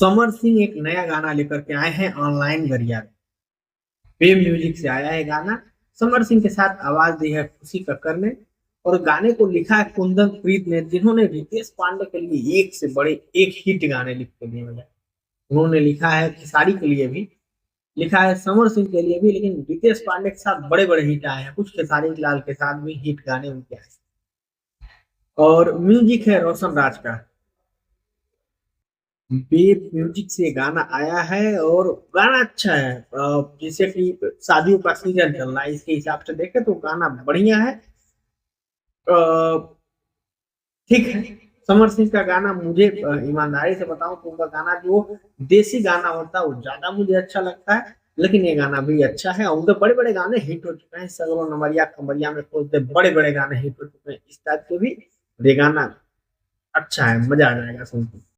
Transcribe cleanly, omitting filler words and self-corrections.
समर सिंह एक नया गाना लेकर के आए हैं ऑनलाइन गरिया। वे म्यूजिक से आया है गाना। समर सिंह के साथ आवाज दी है खुशी कक्कर ने। और गाने को लिखा है कुंदन प्रीत ने, जिन्होंने रितेश पांडे के लिए एक से बड़े एक हिट गाने लिख के दिए मुझे। उन्होंने लिखा है खेसारी के लिए भी, लिखा है समर सिंह के लिए भी, लेकिन रितेश पांडे के साथ बड़े बड़े हिट आए हैं, कुछ खेसारी लाल के साथ भी हिट गाने उनके आए हैं। और म्यूजिक है रोशन राज का। बेब म्यूजिक से गाना आया है और गाना अच्छा है। जैसे कि शादियों का सीजन चल रहा है, इसके हिसाब से देखे तो गाना बढ़िया है। अ, ठीक है। समर सिंह का गाना मुझे ईमानदारी से बताऊं तो उनका गाना जो देसी गाना होता है वो ज्यादा मुझे अच्छा लगता है। लेकिन ये गाना भी अच्छा है और उनके बड़े बड़े गाने हिट हो चुके हैं, सगरो नमरिया कमरिया में खोलते बड़े बड़े गाने हिट हो चुके हैं, इस टाइप के भी। ये गाना अच्छा है, मजा आ जाएगा सुन के।